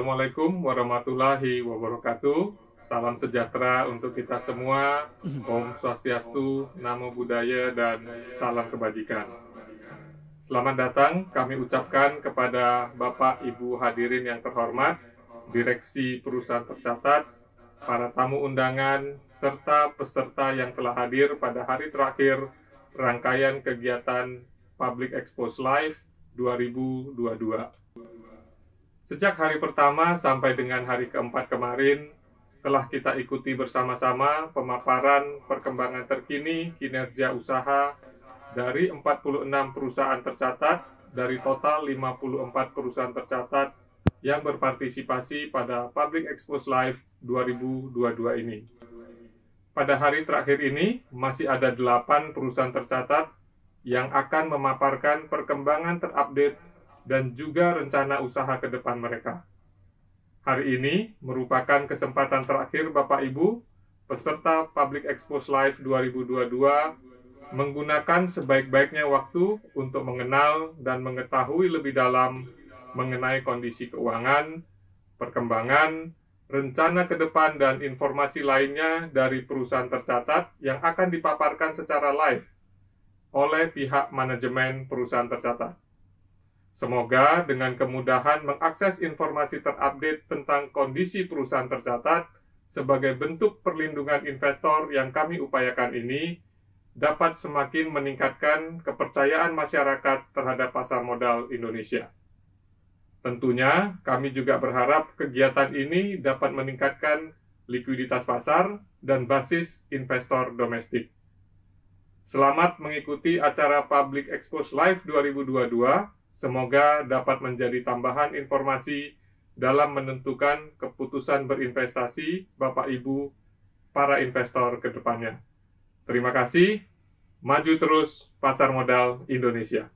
Assalamualaikum warahmatullahi wabarakatuh. Salam sejahtera untuk kita semua. Om Swastiastu, Namo Buddhaya, dan salam kebajikan. Selamat datang kami ucapkan kepada Bapak Ibu hadirin yang terhormat, Direksi Perusahaan Tercatat, para tamu undangan, serta peserta yang telah hadir pada hari terakhir rangkaian kegiatan Public Expose Live 2022. Sejak hari pertama sampai dengan hari keempat kemarin, telah kita ikuti bersama-sama pemaparan perkembangan terkini kinerja usaha dari 46 perusahaan tercatat dari total 54 perusahaan tercatat yang berpartisipasi pada Public Expose Live 2022 ini. Pada hari terakhir ini, masih ada 8 perusahaan tercatat yang akan memaparkan perkembangan terupdate dan juga rencana usaha ke depan mereka. Hari ini merupakan kesempatan terakhir Bapak Ibu, peserta Public Expose Live 2022, menggunakan sebaik-baiknya waktu untuk mengenal dan mengetahui lebih dalam mengenai kondisi keuangan, perkembangan, rencana ke depan, dan informasi lainnya dari perusahaan tercatat yang akan dipaparkan secara live oleh pihak manajemen perusahaan tercatat. Semoga dengan kemudahan mengakses informasi terupdate tentang kondisi perusahaan tercatat sebagai bentuk perlindungan investor yang kami upayakan ini dapat semakin meningkatkan kepercayaan masyarakat terhadap pasar modal Indonesia. Tentunya, kami juga berharap kegiatan ini dapat meningkatkan likuiditas pasar dan basis investor domestik. Selamat mengikuti acara Public Expose Live 2022. Semoga dapat menjadi tambahan informasi dalam menentukan keputusan berinvestasi Bapak Ibu para investor ke depannya. Terima kasih. Maju terus pasar modal Indonesia.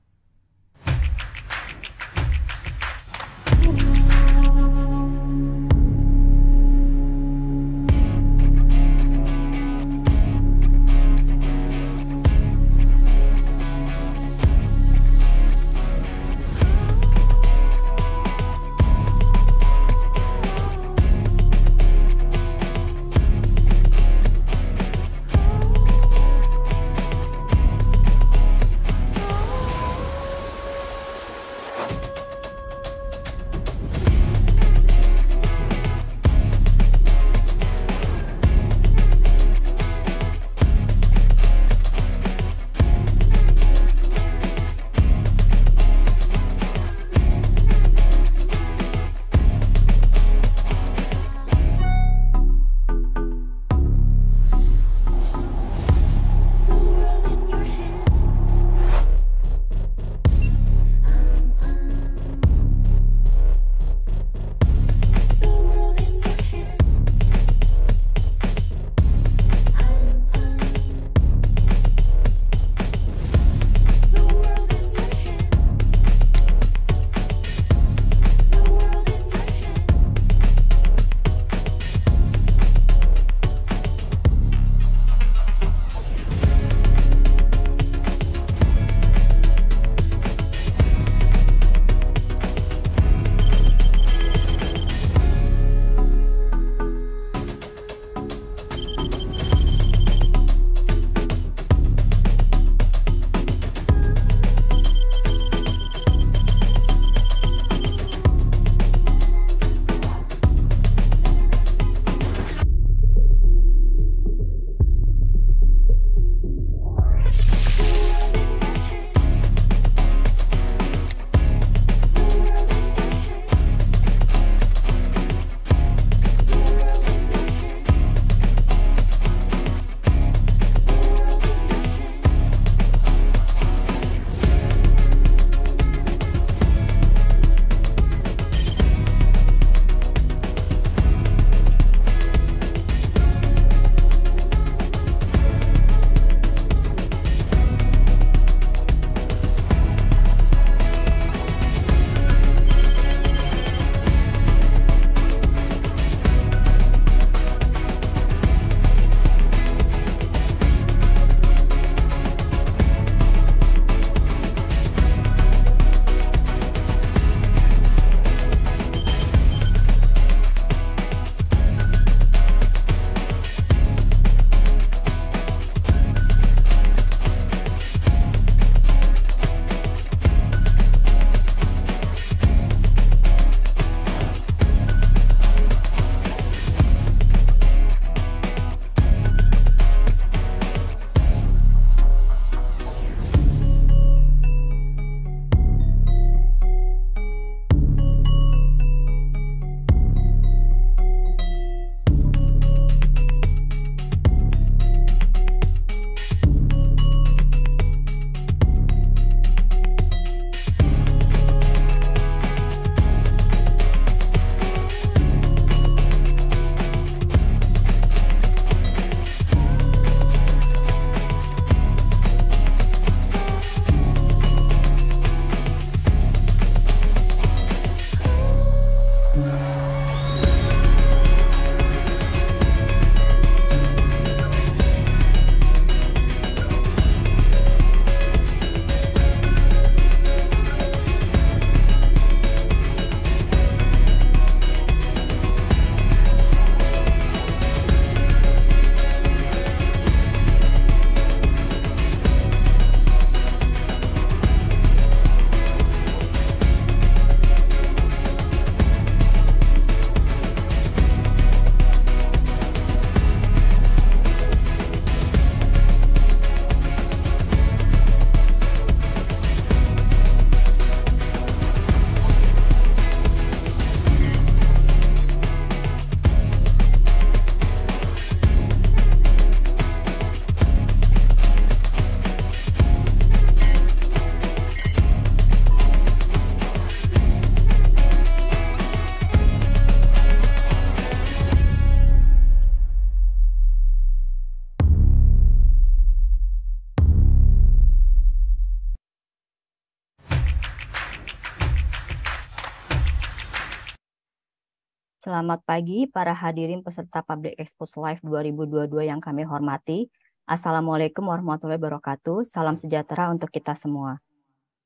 Selamat pagi para hadirin peserta Public Expose Live 2022 yang kami hormati. Assalamualaikum warahmatullahi wabarakatuh. Salam sejahtera untuk kita semua.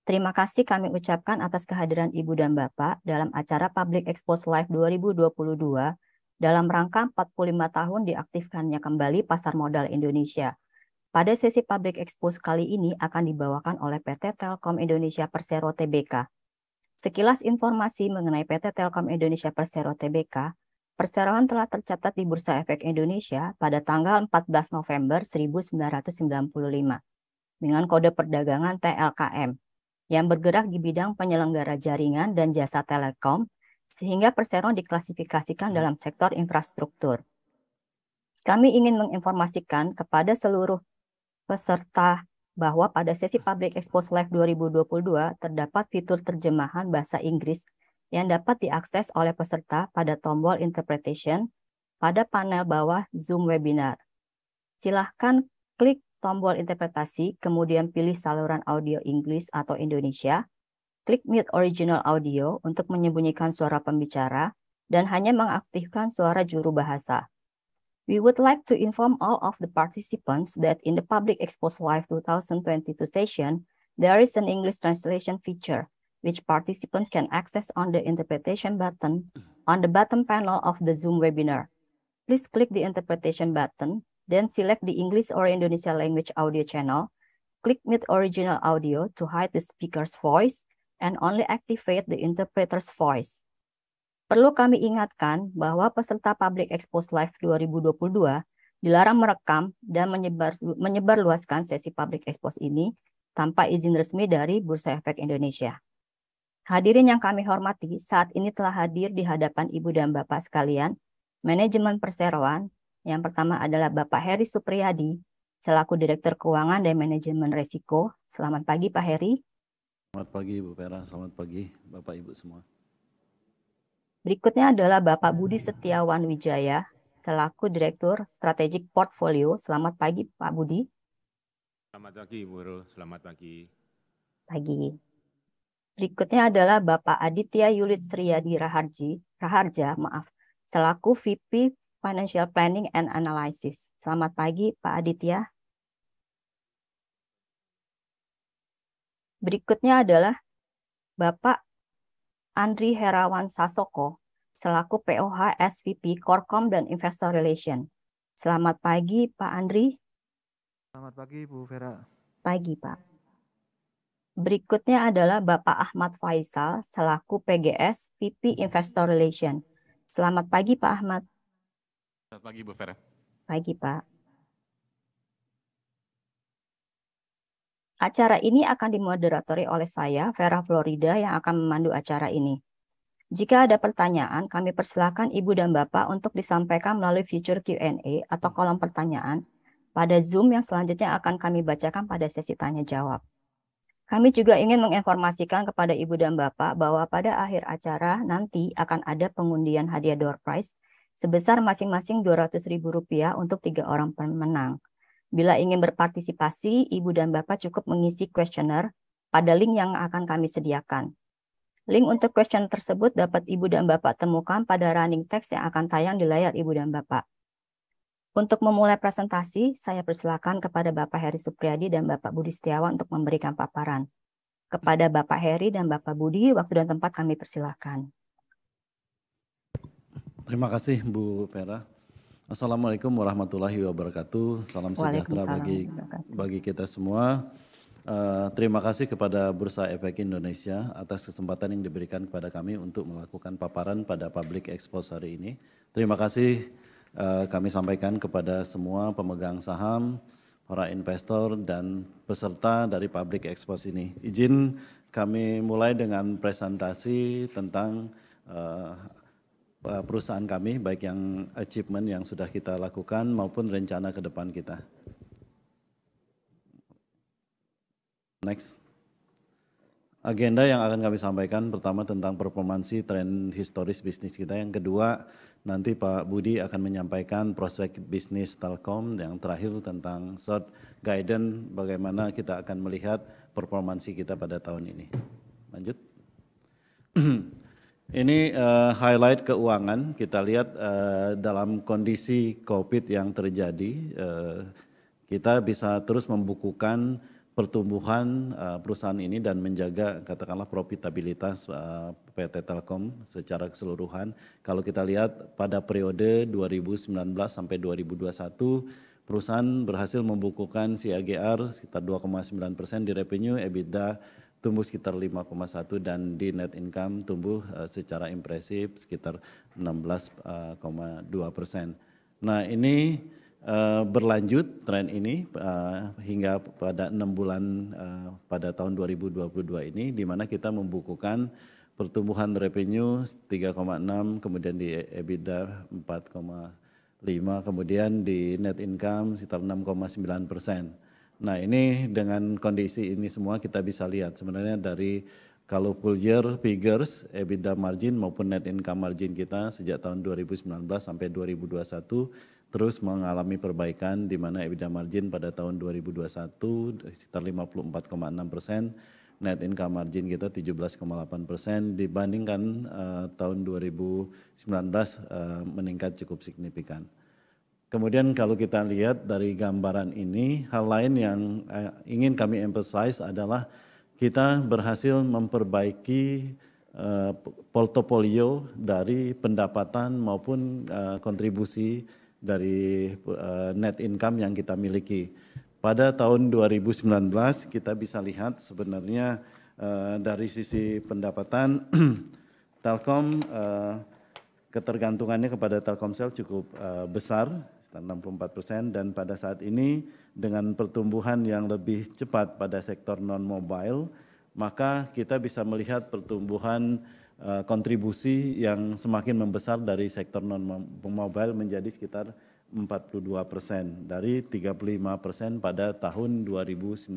Terima kasih kami ucapkan atas kehadiran Ibu dan Bapak dalam acara Public Expose Live 2022 dalam rangka 45 tahun diaktifkannya kembali Pasar Modal Indonesia. Pada sesi Public Expose kali ini akan dibawakan oleh PT Telkom Indonesia Persero Tbk. Sekilas informasi mengenai PT Telkom Indonesia Persero Tbk, perseroan telah tercatat di Bursa Efek Indonesia pada tanggal 14 November 1995 dengan kode perdagangan TLKM yang bergerak di bidang penyelenggara jaringan dan jasa telekom, sehingga perseroan diklasifikasikan dalam sektor infrastruktur. Kami ingin menginformasikan kepada seluruh peserta bahwa pada sesi Public Expose Live 2022 terdapat fitur terjemahan bahasa Inggris yang dapat diakses oleh peserta pada tombol Interpretation pada panel bawah Zoom Webinar. Silahkan klik tombol interpretasi, kemudian pilih saluran audio Inggris atau Indonesia, klik Mute Original Audio untuk menyembunyikan suara pembicara, dan hanya mengaktifkan suara juru bahasa. We would like to inform all of the participants that in the Public Expose Live 2022 session, there is an English translation feature, which participants can access on the interpretation button on the bottom panel of the Zoom webinar. Please click the interpretation button, then select the English or Indonesia language audio channel, click Mute Original Audio to hide the speaker's voice, and only activate the interpreter's voice. Perlu kami ingatkan bahwa peserta Public Expose Live 2022 dilarang merekam dan menyebarluaskan sesi Public Expose ini tanpa izin resmi dari Bursa Efek Indonesia. Hadirin yang kami hormati, saat ini telah hadir di hadapan Ibu dan Bapak sekalian, manajemen perseroan. Yang pertama adalah Bapak Heri Supriyadi, selaku Direktur Keuangan dan Manajemen Resiko. Selamat pagi Pak Heri. Selamat pagi Bu Vera, selamat pagi Bapak Ibu semua. Berikutnya adalah Bapak Budi Setiawan Wijaya, selaku Direktur Strategic Portfolio. Selamat pagi Pak Budi. Selamat pagi Bu Ro, selamat pagi. Pagi. Berikutnya adalah Bapak Aditya Yulit Sriyadi Raharja, selaku VP Financial Planning and Analysis. Selamat pagi Pak Aditya. Berikutnya adalah Bapak Andri Herawan Sasoko, selaku POH SVP Korkom dan Investor Relation. Selamat pagi Pak Andri. Selamat pagi Bu Vera. Pagi Pak. Berikutnya adalah Bapak Ahmad Faisal, selaku PGS VP Investor Relation. Selamat pagi Pak Ahmad. Selamat pagi Bu Vera. Pagi Pak. Acara ini akan dimoderatori oleh saya, Vera Florida, yang akan memandu acara ini. Jika ada pertanyaan, kami persilakan Ibu dan Bapak untuk disampaikan melalui fitur Q&A atau kolom pertanyaan pada Zoom yang selanjutnya akan kami bacakan pada sesi tanya-jawab. Kami juga ingin menginformasikan kepada Ibu dan Bapak bahwa pada akhir acara nanti akan ada pengundian hadiah door prize sebesar masing-masing Rp200.000 untuk 3 orang pemenang. Bila ingin berpartisipasi, Ibu dan Bapak cukup mengisi kuesioner pada link yang akan kami sediakan. Link untuk kuesioner tersebut dapat Ibu dan Bapak temukan pada running text yang akan tayang di layar Ibu dan Bapak. Untuk memulai presentasi, saya persilakan kepada Bapak Heri Supriyadi dan Bapak Budi Setiawan untuk memberikan paparan. Kepada Bapak Heri dan Bapak Budi, waktu dan tempat kami persilakan. Terima kasih Bu Vera. Assalamualaikum warahmatullahi wabarakatuh. Salam sejahtera bagi kita semua. Terima kasih kepada Bursa Efek Indonesia atas kesempatan yang diberikan kepada kami untuk melakukan paparan pada Public Expose hari ini. Terima kasih kami sampaikan kepada semua pemegang saham, para investor dan peserta dari Public Expose ini. Izin kami mulai dengan presentasi tentang perusahaan kami, baik yang achievement yang sudah kita lakukan maupun rencana ke depan kita. Next. Agenda yang akan kami sampaikan pertama tentang performansi tren historis bisnis kita. Yang kedua, nanti Pak Budi akan menyampaikan prospek bisnis Telkom. Yang terakhir tentang short guidance bagaimana kita akan melihat performansi kita pada tahun ini. Lanjut. Ini highlight keuangan, kita lihat dalam kondisi COVID yang terjadi, kita bisa terus membukukan pertumbuhan perusahaan ini dan menjaga katakanlah profitabilitas PT Telkom secara keseluruhan. Kalau kita lihat pada periode 2019 sampai 2021, perusahaan berhasil membukukan CAGR sekitar 2,9% di revenue, EBITDA tumbuh sekitar 5,1 dan di net income tumbuh secara impresif sekitar 16,2%. Nah ini berlanjut tren ini hingga pada 6 bulan pada tahun 2022 ini, di mana kita membukukan pertumbuhan revenue 3,6, kemudian di EBITDA 4,5, kemudian di net income sekitar 6,9%. Nah ini dengan kondisi ini semua kita bisa lihat sebenarnya dari kalau full year figures, EBITDA margin maupun net income margin kita sejak tahun 2019 sampai 2021 terus mengalami perbaikan, di mana EBITDA margin pada tahun 2021 sekitar 54,6%, net income margin kita 17,8%, dibandingkan tahun 2019 meningkat cukup signifikan. Kemudian kalau kita lihat dari gambaran ini, hal lain yang ingin kami emphasize adalah kita berhasil memperbaiki portofolio dari pendapatan maupun kontribusi dari net income yang kita miliki. Pada tahun 2019 kita bisa lihat sebenarnya dari sisi pendapatan Telkom ketergantungannya kepada Telkomsel cukup besar, 64%, dan pada saat ini dengan pertumbuhan yang lebih cepat pada sektor non-mobile, maka kita bisa melihat pertumbuhan kontribusi yang semakin membesar dari sektor non-mobile menjadi sekitar 42% dari 35% pada tahun 2019.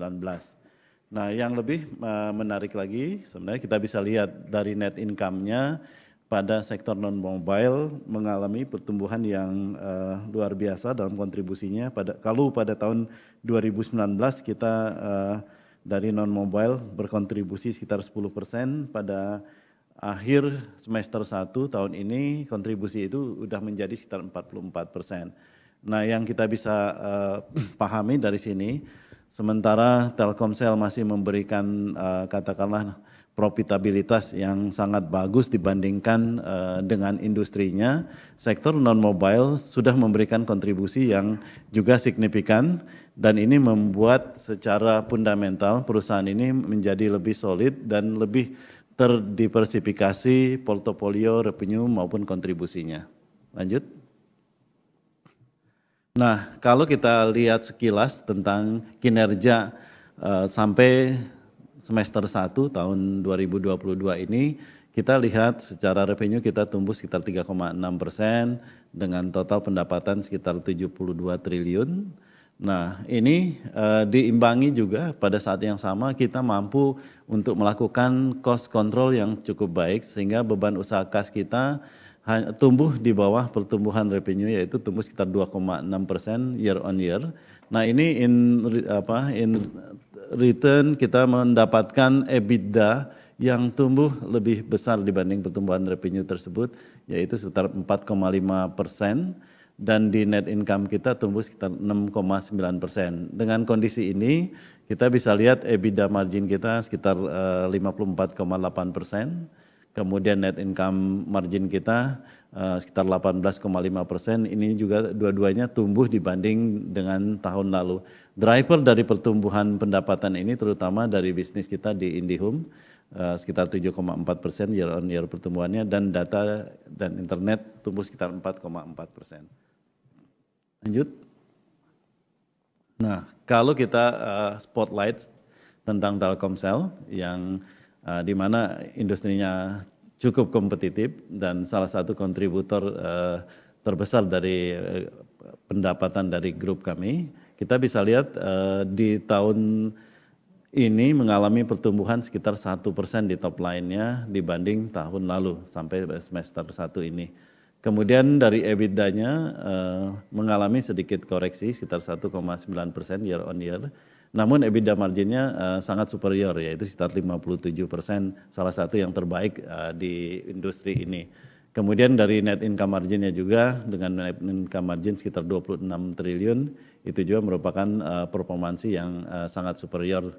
Nah yang lebih menarik lagi sebenarnya kita bisa lihat dari net income-nya pada sektor non-mobile mengalami pertumbuhan yang luar biasa dalam kontribusinya. Kalau pada tahun 2019 kita dari non-mobile berkontribusi sekitar 10%, pada akhir semester 1 tahun ini kontribusi itu sudah menjadi sekitar 44%. Nah yang kita bisa pahami dari sini, sementara Telkomsel masih memberikan katakanlah profitabilitas yang sangat bagus dibandingkan dengan industrinya, sektor non-mobile sudah memberikan kontribusi yang juga signifikan, dan ini membuat secara fundamental perusahaan ini menjadi lebih solid dan lebih terdiversifikasi portofolio revenue maupun kontribusinya. Lanjut. Nah, kalau kita lihat sekilas tentang kinerja sampai semester 1 tahun 2022 ini, kita lihat secara revenue kita tumbuh sekitar 3,6% dengan total pendapatan sekitar 72 triliun. Nah ini diimbangi juga pada saat yang sama kita mampu untuk melakukan cost control yang cukup baik sehingga beban usaha kas kita tumbuh di bawah pertumbuhan revenue, yaitu tumbuh sekitar 2,6% year on year. Nah ini in return kita mendapatkan EBITDA yang tumbuh lebih besar dibanding pertumbuhan revenue tersebut, yaitu sekitar 4,5%, dan di net income kita tumbuh sekitar 6,9%. Dengan kondisi ini kita bisa lihat EBITDA margin kita sekitar 54,8%, kemudian net income margin kita sekitar 18,5%. Ini juga dua-duanya tumbuh dibanding dengan tahun lalu. Driver dari pertumbuhan pendapatan ini terutama dari bisnis kita di IndiHome, sekitar 7,4% year on year pertumbuhannya, dan data dan internet tumbuh sekitar 4,4%. Lanjut. Nah, kalau kita spotlight tentang Telkomsel yang di mana industrinya cukup kompetitif dan salah satu kontributor terbesar dari pendapatan dari grup kami, kita bisa lihat di tahun ini mengalami pertumbuhan sekitar 1% di top line-nya dibanding tahun lalu sampai semester 1 ini. Kemudian dari EBITDA-nya mengalami sedikit koreksi sekitar 1,9% year on year, namun EBITDA marginnya sangat superior, yaitu sekitar 57%, salah satu yang terbaik di industri ini. Kemudian dari net income marginnya juga dengan net income margin sekitar 26 triliun, itu juga merupakan performansi yang sangat superior.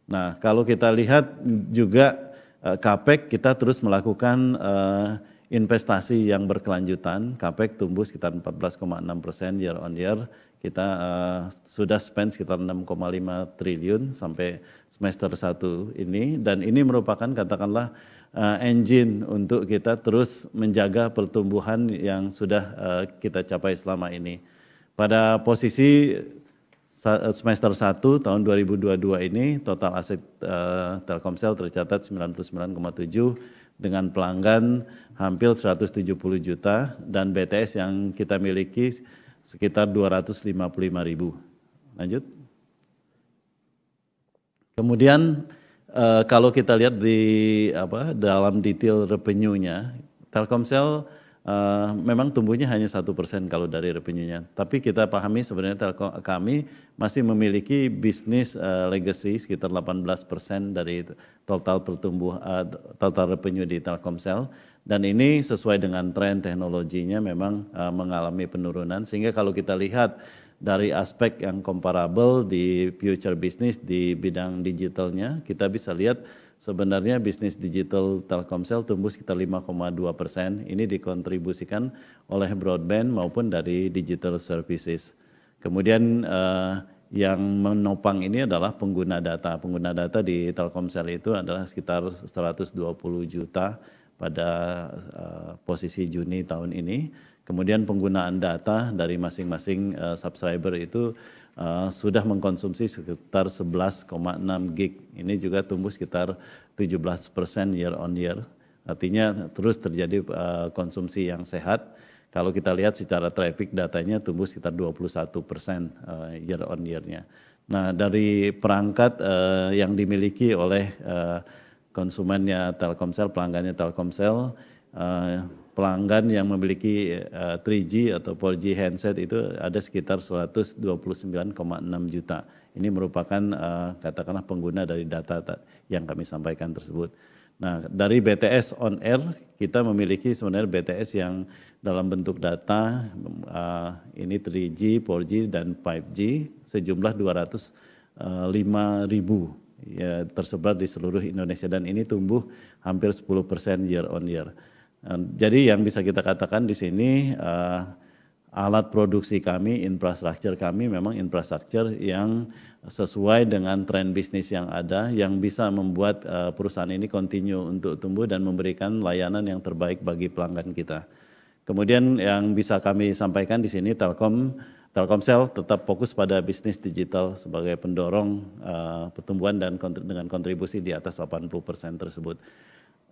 Nah, kalau kita lihat juga CAPEX, kita terus melakukan investasi yang berkelanjutan. CAPEX tumbuh sekitar 14,6% year on year. Kita sudah spend sekitar 6,5 triliun sampai semester 1 ini, dan ini merupakan katakanlah engine untuk kita terus menjaga pertumbuhan yang sudah kita capai selama ini. Pada posisi semester 1 tahun 2022 ini total aset Telkomsel tercatat 99,7 dengan pelanggan hampir 170 juta dan BTS yang kita miliki sekitar 255.000. Lanjut. Kemudian kalau kita lihat di dalam detail revenue-nya, Telkomsel memang tumbuhnya hanya 1% kalau dari revenue-nya. Tapi kita pahami sebenarnya kami masih memiliki bisnis legacy sekitar 18% dari total total revenue di Telkomsel. Dan ini sesuai dengan tren teknologinya memang mengalami penurunan. Sehingga kalau kita lihat dari aspek yang comparable di future business di bidang digitalnya, kita bisa lihat sebenarnya bisnis digital Telkomsel tumbuh sekitar 5,2%. Ini dikontribusikan oleh broadband maupun dari digital services. Kemudian yang menopang ini adalah pengguna data. Pengguna data di Telkomsel itu adalah sekitar 120 juta pada posisi Juni tahun ini. Kemudian penggunaan data dari masing-masing subscriber itu sudah mengkonsumsi sekitar 11,6 gig. Ini juga tumbuh sekitar 17% year on year. Artinya terus terjadi konsumsi yang sehat. Kalau kita lihat secara traffic datanya tumbuh sekitar 21% year on year-nya. Nah, dari perangkat yang dimiliki oleh konsumennya Telkomsel, pelanggannya Telkomsel, pelanggan yang memiliki 3G atau 4G handset itu ada sekitar 129,6 juta. Ini merupakan katakanlah pengguna dari data yang kami sampaikan tersebut. Nah, dari BTS on air kita memiliki sebenarnya BTS yang dalam bentuk data ini 3G, 4G dan 5G sejumlah 205.000 ya, tersebar di seluruh Indonesia dan ini tumbuh hampir 10% year on year. Jadi yang bisa kita katakan di sini alat produksi kami, infrastruktur kami memang infrastruktur yang sesuai dengan tren bisnis yang ada, yang bisa membuat perusahaan ini continue untuk tumbuh dan memberikan layanan yang terbaik bagi pelanggan kita. Kemudian yang bisa kami sampaikan di sini Telkomsel tetap fokus pada bisnis digital sebagai pendorong pertumbuhan dan dengan kontribusi di atas 80% tersebut.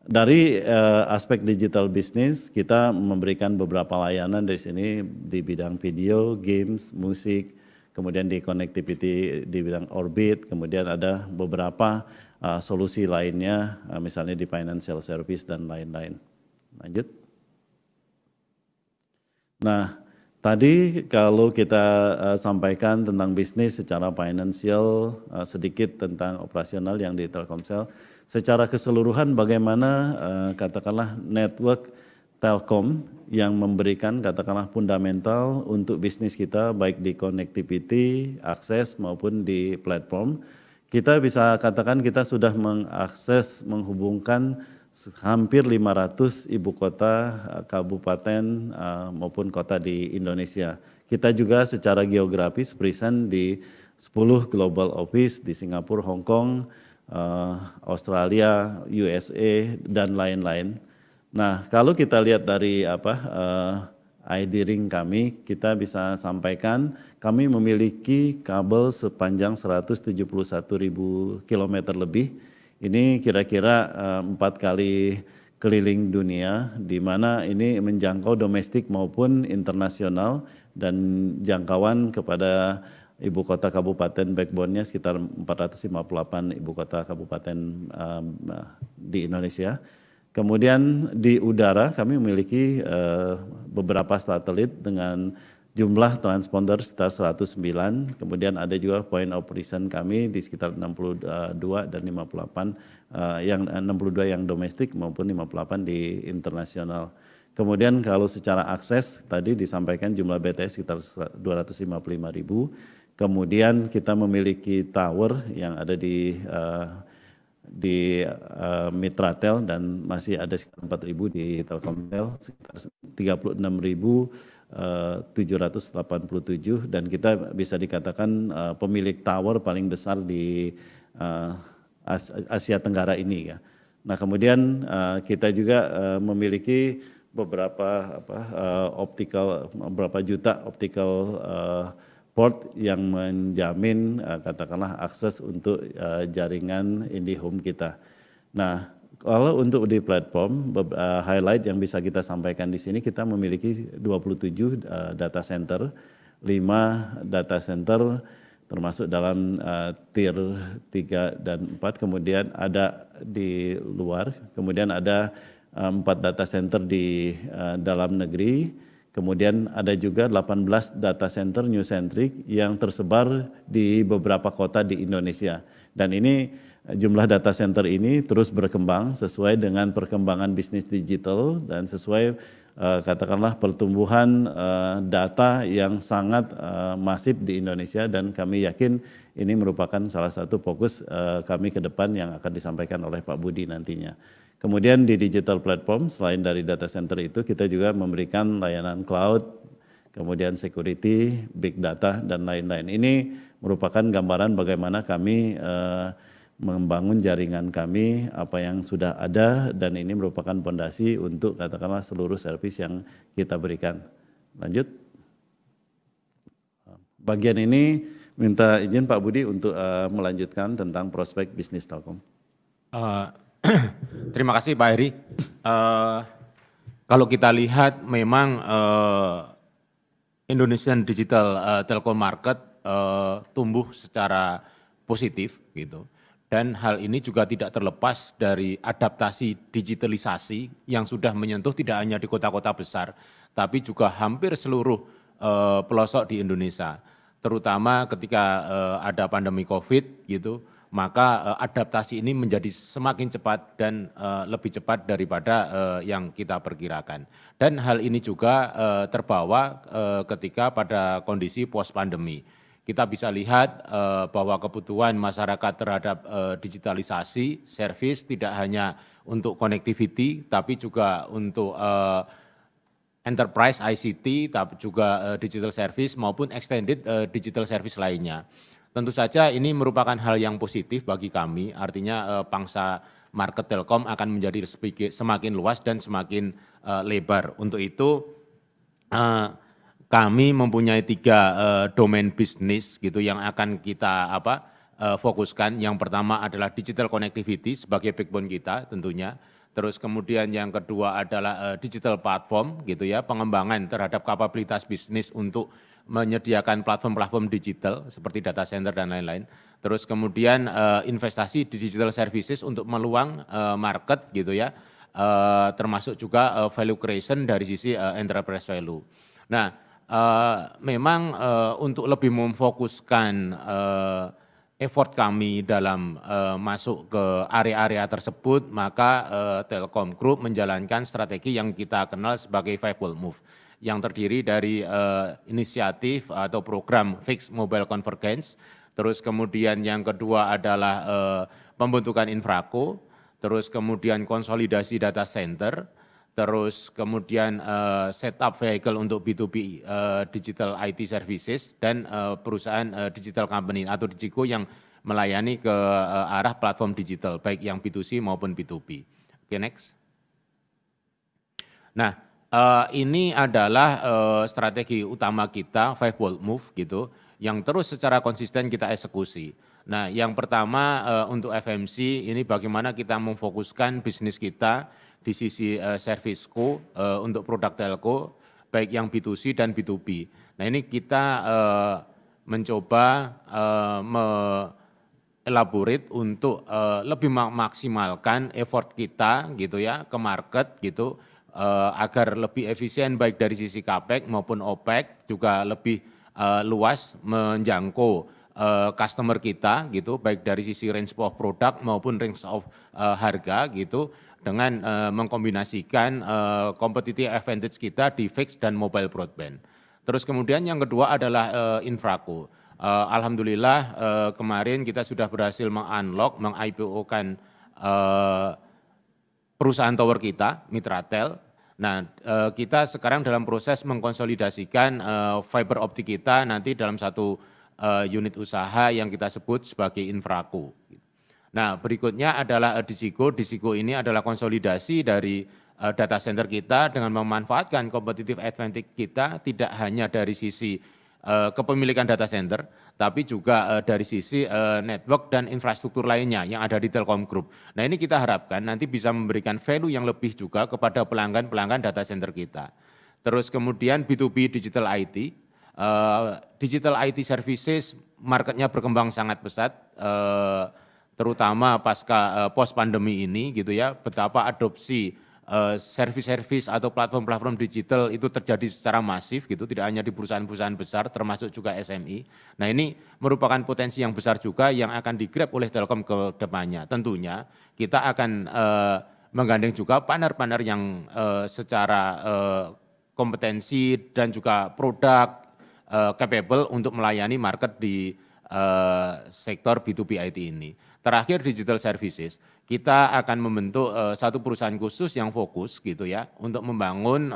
Dari aspek digital bisnis, kita memberikan beberapa layanan dari sini di bidang video, games, musik, kemudian di connectivity di bidang orbit, kemudian ada beberapa solusi lainnya, misalnya di financial service dan lain-lain. Lanjut. Nah, tadi kalau kita sampaikan tentang bisnis secara financial, sedikit tentang operasional yang di Telkomsel. Secara keseluruhan bagaimana katakanlah network Telkom yang memberikan katakanlah fundamental untuk bisnis kita baik di connectivity, akses maupun di platform. Kita bisa katakan kita sudah mengakses, menghubungkan hampir 500 ibu kota, kabupaten maupun kota di Indonesia. Kita juga secara geografis present di 10 global office di Singapura, Hong Kong, Australia, USA dan lain-lain. Nah, kalau kita lihat dari ID ring kami, kita bisa sampaikan kami memiliki kabel sepanjang 171.000 km lebih. Ini kira-kira 4 kali keliling dunia, di mana ini menjangkau domestik maupun internasional dan jangkauan kepada ibu kota kabupaten backbone-nya sekitar 458 ibu kota kabupaten di Indonesia. Kemudian di udara kami memiliki beberapa satelit dengan jumlah transponder sekitar 109, kemudian ada juga point operation kami di sekitar 62 dan 58, yang 62 yang domestik maupun 58 di internasional. Kemudian kalau secara akses tadi disampaikan jumlah BTS sekitar 255.000. Kemudian kita memiliki tower yang ada di Mitratel dan masih ada sekitar 4.000 di Telkomsel, sekitar 36.787, dan kita bisa dikatakan pemilik tower paling besar di Asia Tenggara ini ya. Nah kemudian kita juga memiliki beberapa beberapa juta optical port yang menjamin katakanlah akses untuk jaringan IndiHome kita. Nah, kalau untuk di platform highlight yang bisa kita sampaikan di sini, kita memiliki 27 data center, 5 data center termasuk dalam tier 3 dan 4, kemudian ada di luar, kemudian ada 4 data center di dalam negeri, kemudian ada juga 18 data center New Centric yang tersebar di beberapa kota di Indonesia. Dan ini jumlah data center ini terus berkembang sesuai dengan perkembangan bisnis digital dan sesuai katakanlah pertumbuhan data yang sangat masif di Indonesia, dan kami yakin ini merupakan salah satu fokus kami ke depan yang akan disampaikan oleh Pak Budi nantinya. Kemudian di digital platform, selain dari data center itu, kita juga memberikan layanan cloud, kemudian security, big data, dan lain-lain. Ini merupakan gambaran bagaimana kami membangun jaringan kami, apa yang sudah ada, dan ini merupakan fondasi untuk katakanlah seluruh servis yang kita berikan. Lanjut. Bagian ini minta izin Pak Budi untuk melanjutkan tentang prospek bisnis Telkom. Terima kasih Pak Heri. Kalau kita lihat memang Indonesian Digital Telkom Market tumbuh secara positif gitu. Dan hal ini juga tidak terlepas dari adaptasi digitalisasi yang sudah menyentuh tidak hanya di kota-kota besar, tapi juga hampir seluruh pelosok di Indonesia. Terutama ketika ada pandemi COVID gitu, maka adaptasi ini menjadi semakin cepat dan lebih cepat daripada yang kita perkirakan. Dan hal ini juga terbawa ketika pada kondisi post-pandemi. Kita bisa lihat bahwa kebutuhan masyarakat terhadap digitalisasi, service tidak hanya untuk connectivity, tapi juga untuk enterprise ICT, tapi juga digital service maupun extended digital service lainnya. Tentu saja ini merupakan hal yang positif bagi kami, artinya pangsa market Telkom akan menjadi semakin luas dan semakin lebar. Untuk itu kami mempunyai 3 domain bisnis gitu yang akan kita fokuskan. Yang pertama adalah digital connectivity sebagai backbone kita tentunya. Terus kemudian yang kedua adalah digital platform gitu ya, pengembangan terhadap kapabilitas bisnis untuk menyediakan platform-platform digital seperti data center dan lain-lain. Terus kemudian investasi di digital services untuk meluang market gitu ya, termasuk juga value creation dari sisi enterprise value. Nah, memang untuk lebih memfokuskan effort kami dalam masuk ke area-area tersebut, maka Telkom Group menjalankan strategi yang kita kenal sebagai 5 bold move, yang terdiri dari inisiatif atau program Fixed Mobile Convergence, terus kemudian yang kedua adalah pembentukan infraco, terus kemudian konsolidasi data center, terus kemudian setup vehicle untuk B2B digital IT services, dan perusahaan digital company atau Digico yang melayani ke arah platform digital, baik yang B2C maupun B2B. Oke, next. Nah, ini adalah strategi utama kita, 5 bold move gitu, yang terus secara konsisten kita eksekusi. Nah, yang pertama untuk FMC ini bagaimana kita memfokuskan bisnis kita di sisi serviceco untuk produk telco, baik yang B2C dan B2B. Nah, ini kita mencoba elaborate untuk lebih memaksimalkan effort kita gitu ya ke market gitu, agar lebih efisien baik dari sisi CAPEX maupun OPEX, juga lebih luas menjangkau customer kita gitu, baik dari sisi range of product maupun range of harga gitu, dengan mengkombinasikan competitive advantage kita di fixed dan mobile broadband. Terus kemudian yang kedua adalah infraco. Alhamdulillah kemarin kita sudah berhasil meng-unlock, meng-IPO-kan perusahaan tower kita, Mitratel. Nah, kita sekarang dalam proses mengkonsolidasikan fiber optik kita nanti dalam satu unit usaha yang kita sebut sebagai infraco. Nah, berikutnya adalah Disico. Disico ini adalah konsolidasi dari data center kita dengan memanfaatkan competitive advantage kita tidak hanya dari sisi kepemilikan data center, tapi juga dari sisi network dan infrastruktur lainnya yang ada di Telkom Group. Nah, ini kita harapkan nanti bisa memberikan value yang lebih juga kepada pelanggan-pelanggan data center kita. Terus kemudian B2B Digital IT. Digital IT Services marketnya berkembang sangat pesat, terutama pasca post pandemi ini gitu ya, betapa adopsi service-service atau platform-platform digital itu terjadi secara masif gitu, tidak hanya di perusahaan-perusahaan besar termasuk juga SME. Nah, ini merupakan potensi yang besar juga yang akan di-grab oleh Telkom ke depannya. Tentunya kita akan menggandeng juga partner-partner yang secara kompetensi dan juga produk capable untuk melayani market di sektor B2B IT ini. Terakhir digital services, kita akan membentuk satu perusahaan khusus yang fokus gitu ya untuk membangun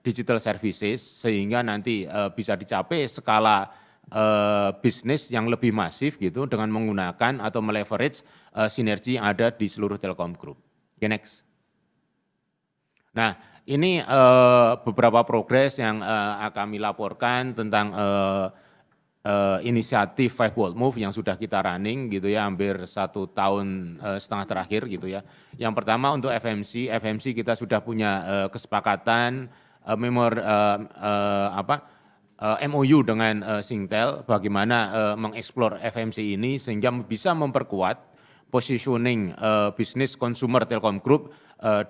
digital services sehingga nanti bisa dicapai skala bisnis yang lebih masif gitu dengan menggunakan atau meleverage sinergi yang ada di seluruh Telkom Group. Okay, next. Nah, ini beberapa progres yang kami laporkan tentang inisiatif 5 Bold Move yang sudah kita running gitu ya, hampir 1 tahun setengah terakhir gitu ya. Yang pertama untuk FMC kita sudah punya kesepakatan MOU dengan Singtel bagaimana mengeksplor FMC ini sehingga bisa memperkuat positioning bisnis consumer Telkom Group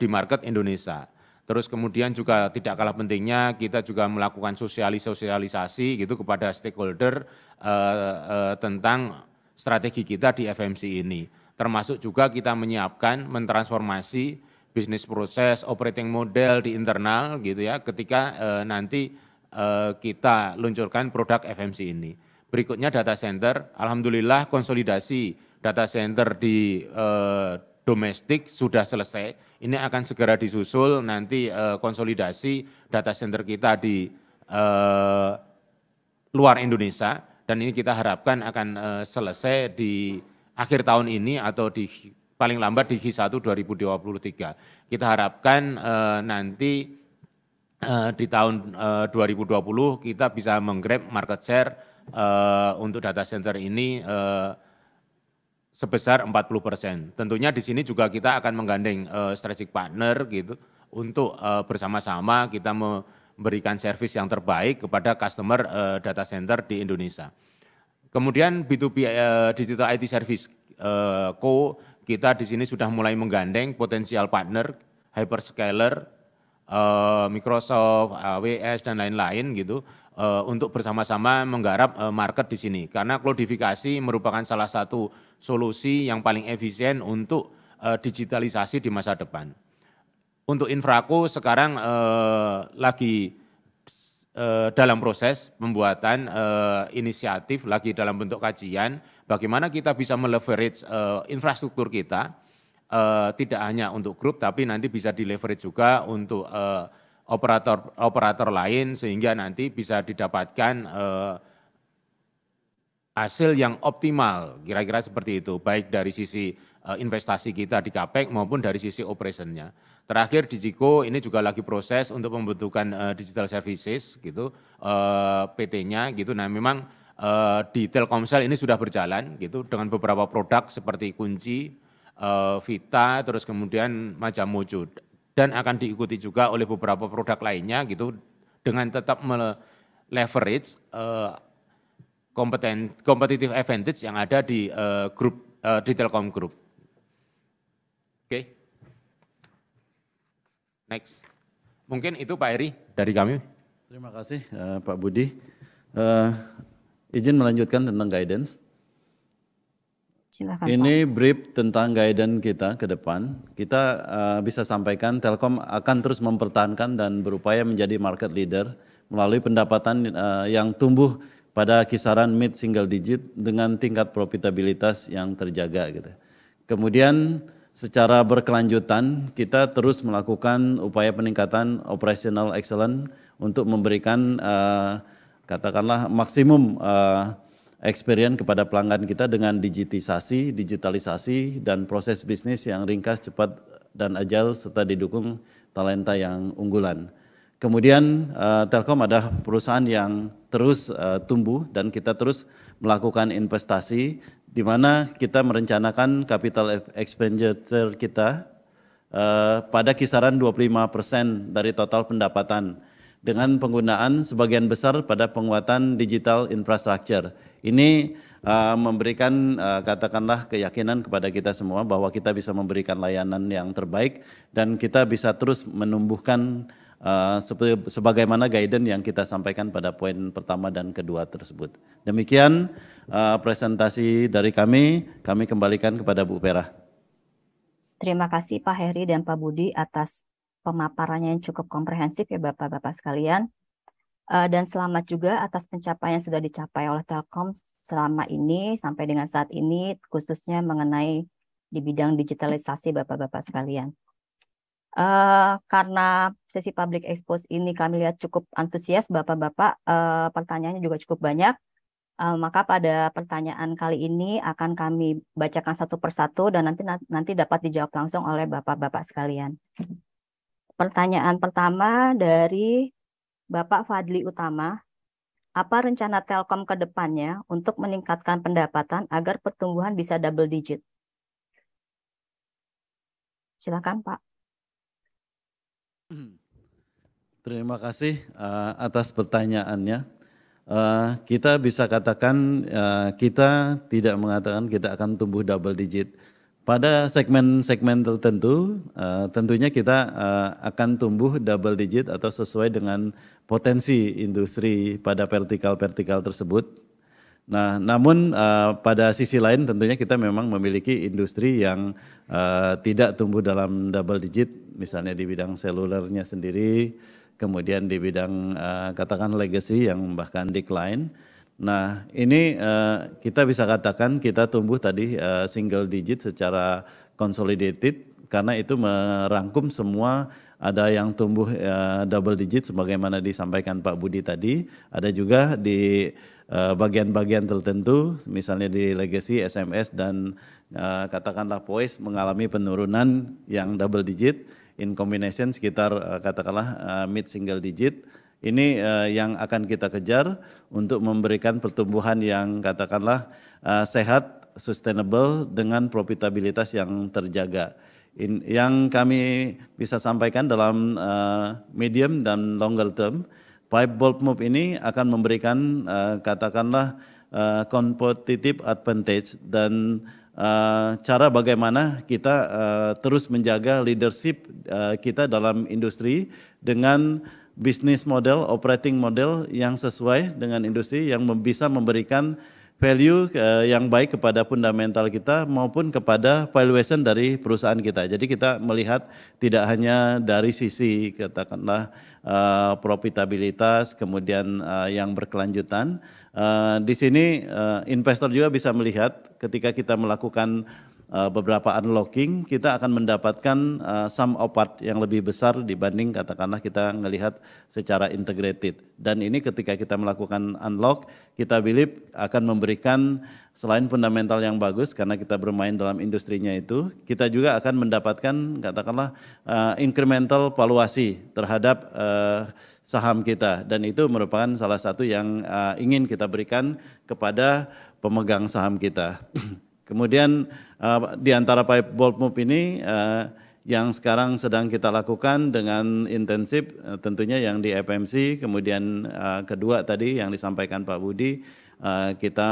di market Indonesia. Terus kemudian juga tidak kalah pentingnya kita juga melakukan sosialisasi gitu kepada stakeholder tentang strategi kita di FMC ini. Termasuk juga kita menyiapkan mentransformasi bisnis proses, operating model di internal gitu ya ketika nanti kita luncurkan produk FMC ini. Berikutnya data center, alhamdulillah konsolidasi data center di domestik sudah selesai. Ini akan segera disusul nanti konsolidasi data center kita di luar Indonesia dan ini kita harapkan akan selesai di akhir tahun ini atau di paling lambat di Q1 2023. Kita harapkan nanti di tahun 2020 kita bisa menggrab market share untuk data center ini sebesar 40%. Tentunya di sini juga kita akan menggandeng strategic partner gitu untuk bersama-sama kita memberikan service yang terbaik kepada customer data center di Indonesia. Kemudian B2B Digital IT Service Co kita di sini sudah mulai menggandeng potensial partner hyperscaler, Microsoft, AWS dan lain-lain gitu untuk bersama-sama menggarap market di sini karena cloudifikasi merupakan salah satu solusi yang paling efisien untuk digitalisasi di masa depan. Untuk infraco sekarang lagi dalam proses pembuatan inisiatif, lagi dalam bentuk kajian, bagaimana kita bisa meleverage infrastruktur kita, tidak hanya untuk grup, tapi nanti bisa di-leverage juga untuk operator lain, sehingga nanti bisa didapatkan hasil yang optimal, kira-kira seperti itu, baik dari sisi investasi kita di CAPEX maupun dari sisi operationnya. Terakhir Disico ini juga lagi proses untuk pembentukan digital services gitu, PT-nya gitu. Nah memang di Telkomsel ini sudah berjalan gitu dengan beberapa produk seperti kunci, Vita, terus kemudian Majamojo dan akan diikuti juga oleh beberapa produk lainnya gitu dengan tetap leverage competitive advantage yang ada di grup di Telkom Group. Oke. Next. Mungkin itu Pak Heri dari kami. Terima kasih Pak Budi. Izin melanjutkan tentang guidance. Silakan, Ini Pak. brief tentang guidance kita ke depan. Kita bisa sampaikan Telkom akan terus mempertahankan dan berupaya menjadi market leader melalui pendapatan yang tumbuh pada kisaran mid single digit dengan tingkat profitabilitas yang terjaga gitu. Kemudian secara berkelanjutan kita terus melakukan upaya peningkatan operational excellence untuk memberikan katakanlah maksimum experience kepada pelanggan kita dengan digitalisasi dan proses bisnis yang ringkas, cepat dan agile serta didukung talenta yang unggulan. Kemudian Telkom adalah perusahaan yang terus tumbuh dan kita terus melakukan investasi di mana kita merencanakan capital expenditure kita pada kisaran 25% dari total pendapatan dengan penggunaan sebagian besar pada penguatan digital infrastructure. Ini memberikan katakanlah keyakinan kepada kita semua bahwa kita bisa memberikan layanan yang terbaik dan kita bisa terus menumbuhkan sebagaimana guidance yang kita sampaikan pada poin pertama dan kedua tersebut. Demikian presentasi dari kami kembalikan kepada Bu Pera. Terima kasih Pak Heri dan Pak Budi atas pemaparannya yang cukup komprehensif ya Bapak-Bapak sekalian. Dan selamat juga atas pencapaian yang sudah dicapai oleh Telkom selama ini sampai dengan saat ini, khususnya mengenai di bidang digitalisasi Bapak-Bapak sekalian. Karena sesi public expose ini kami lihat cukup antusias Bapak-Bapak, pertanyaannya juga cukup banyak. Maka pada pertanyaan kali ini akan kami bacakan satu persatu dan nanti dapat dijawab langsung oleh Bapak-Bapak sekalian. Pertanyaan pertama dari Bapak Fadli Utama, apa rencana Telkom ke depannya untuk meningkatkan pendapatan agar pertumbuhan bisa double digit? Silakan Pak. Terima kasih atas pertanyaannya. Kita bisa katakan kita tidak mengatakan kita akan tumbuh double digit. Pada segmen-segmen tertentu, tentunya kita akan tumbuh double digit atau sesuai dengan potensi industri pada vertikal-vertikal tersebut. Nah, namun pada sisi lain tentunya kita memang memiliki industri yang tidak tumbuh dalam double digit, misalnya di bidang selulernya sendiri, kemudian di bidang katakan legacy yang bahkan decline. Nah, ini kita bisa katakan kita tumbuh tadi single digit secara consolidated karena itu merangkum semua, ada yang tumbuh double digit sebagaimana disampaikan Pak Budi tadi, ada juga di bagian-bagian tertentu misalnya di legacy, SMS dan katakanlah voice mengalami penurunan yang double digit, in combination sekitar katakanlah mid single digit. Ini yang akan kita kejar untuk memberikan pertumbuhan yang katakanlah sehat, sustainable dengan profitabilitas yang terjaga. Yang kami bisa sampaikan dalam medium dan longer term, Five Bold Move ini akan memberikan katakanlah competitive advantage dan cara bagaimana kita terus menjaga leadership kita dalam industri dengan bisnis model, operating model yang sesuai dengan industri yang bisa memberikan value yang baik kepada fundamental kita maupun kepada valuation dari perusahaan kita. Jadi kita melihat tidak hanya dari sisi katakanlah profitabilitas, kemudian yang berkelanjutan. Di sini investor juga bisa melihat ketika kita melakukan beberapa unlocking, kita akan mendapatkan sum of part yang lebih besar dibanding katakanlah kita melihat secara integrated. Dan ini ketika kita melakukan unlock, kita believe akan memberikan selain fundamental yang bagus karena kita bermain dalam industrinya itu, kita juga akan mendapatkan katakanlah incremental valuasi terhadap saham kita. Dan itu merupakan salah satu yang ingin kita berikan kepada pemegang saham kita. Kemudian di antara Five Bold Move ini yang sekarang sedang kita lakukan dengan intensif tentunya yang di FMC, kemudian kedua tadi yang disampaikan Pak Budi, kita